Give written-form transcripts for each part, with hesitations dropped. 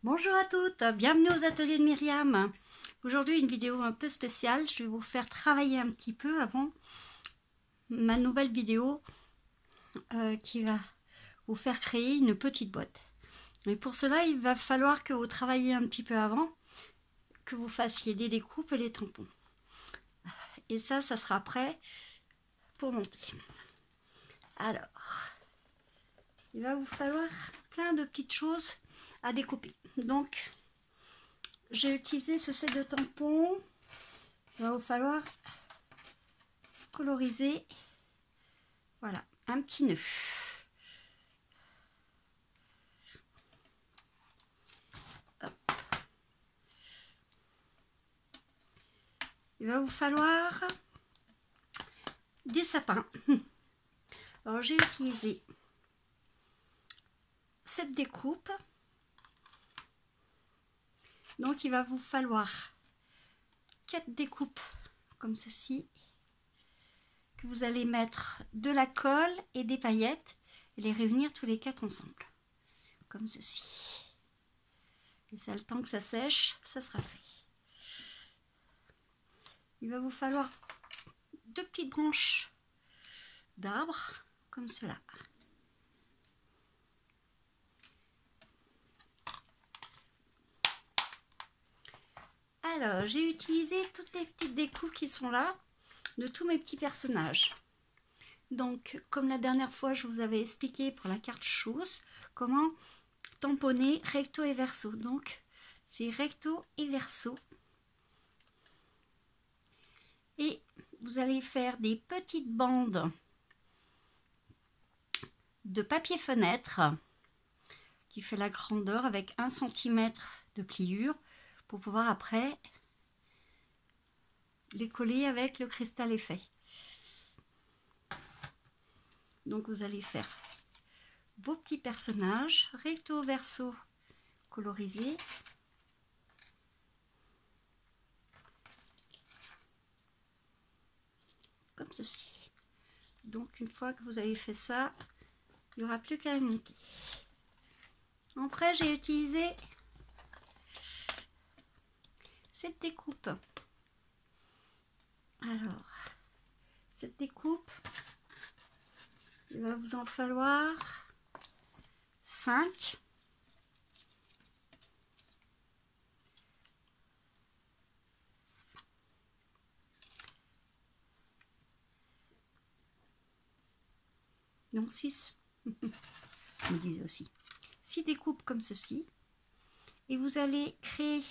Bonjour à toutes, bienvenue aux ateliers de Myriam. Aujourd'hui une vidéo un peu spéciale, je vais vous faire travailler un petit peu avant ma nouvelle vidéo qui va vous faire créer une petite boîte. Mais pour cela il va falloir que vous travailliez un petit peu avant, que vous fassiez des découpes et les tampons. Et ça sera prêt pour monter. Alors, il va vous falloir plein de petites choses à découper. Donc, j'ai utilisé ce set de tampons. Il va vous falloir coloriser, voilà, un petit nœud. Hop. Il va vous falloir des sapins. Alors, j'ai utilisé cette découpe. Donc, il va vous falloir 4 découpes comme ceci, que vous allez mettre de la colle et des paillettes et les réunir tous les 4 ensemble, comme ceci. Et ça, le temps que ça sèche, ça sera fait. Il va vous falloir 2 petites branches d'arbres, comme cela. Alors, j'ai utilisé toutes les petites découpes qui sont là, de tous mes petits personnages. Donc, comme la dernière fois, je vous avais expliqué pour la carte chose, comment tamponner recto et verso. Donc, c'est recto et verso. Et vous allez faire des petites bandes de papier fenêtre qui fait la grandeur avec 1 cm de pliure pour pouvoir après les coller avec le cristal effet. Donc vous allez faire vos petits personnages recto verso colorisés. Comme ceci. Donc une fois que vous avez fait ça, il n'y aura plus qu'à monter. Après j'ai utilisé cette découpe. Alors, cette découpe, il va vous en falloir 5. Non, 6. Je me disais aussi. 6 découpes comme ceci. Et vous allez créer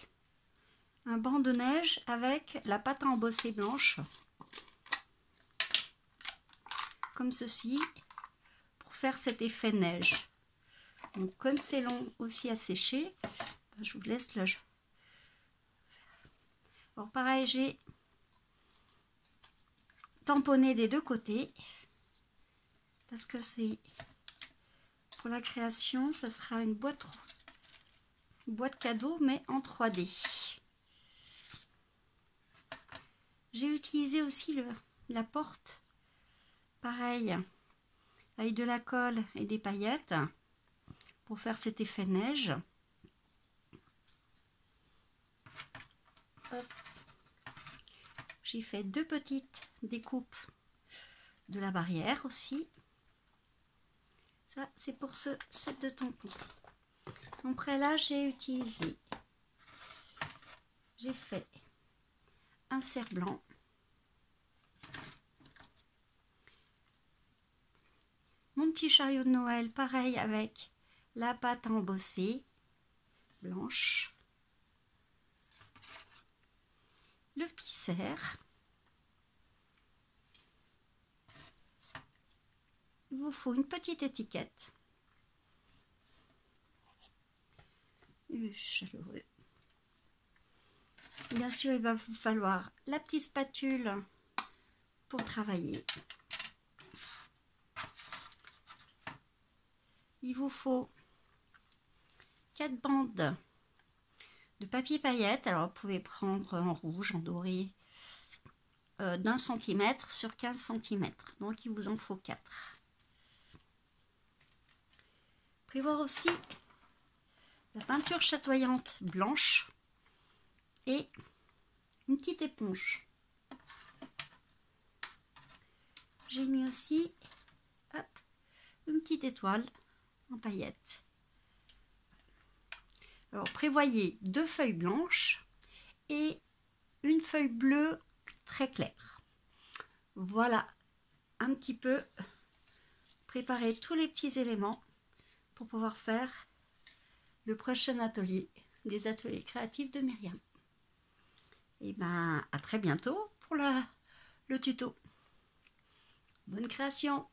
un banc de neige avec la pâte à embossé blanche. Comme ceci. Pour faire cet effet neige. Donc comme c'est long aussi à sécher, je vous laisse le jeu. Alors pareil, j'ai tamponné des deux côtés. Parce que c'est pour la création, ça sera une boîte cadeau mais en 3D. J'ai utilisé aussi la porte, pareil, avec de la colle et des paillettes pour faire cet effet neige. J'ai fait 2 petites découpes de la barrière aussi. Ça, c'est pour ce set de tampons. Après là, j'ai fait un cerf blanc. Mon petit chariot de Noël, pareil, avec la pâte embossée blanche. Le petit cerf. Il vous faut une petite étiquette. Chaleureux. Bien sûr, il va vous falloir la petite spatule pour travailler. Il vous faut 4 bandes de papier paillettes. Alors, vous pouvez prendre en rouge, en doré, d'1 cm sur 15 cm. Donc, il vous en faut 4. Prévoir aussi la peinture chatoyante blanche et une petite éponge. J'ai mis aussi une petite étoile en paillettes. Alors prévoyez 2 feuilles blanches et une feuille bleue très claire. Voilà un petit peu préparer tous les petits éléments pour pouvoir faire le prochain atelier des ateliers créatifs de Myriam. Et ben à très bientôt pour le tuto. Bonne création!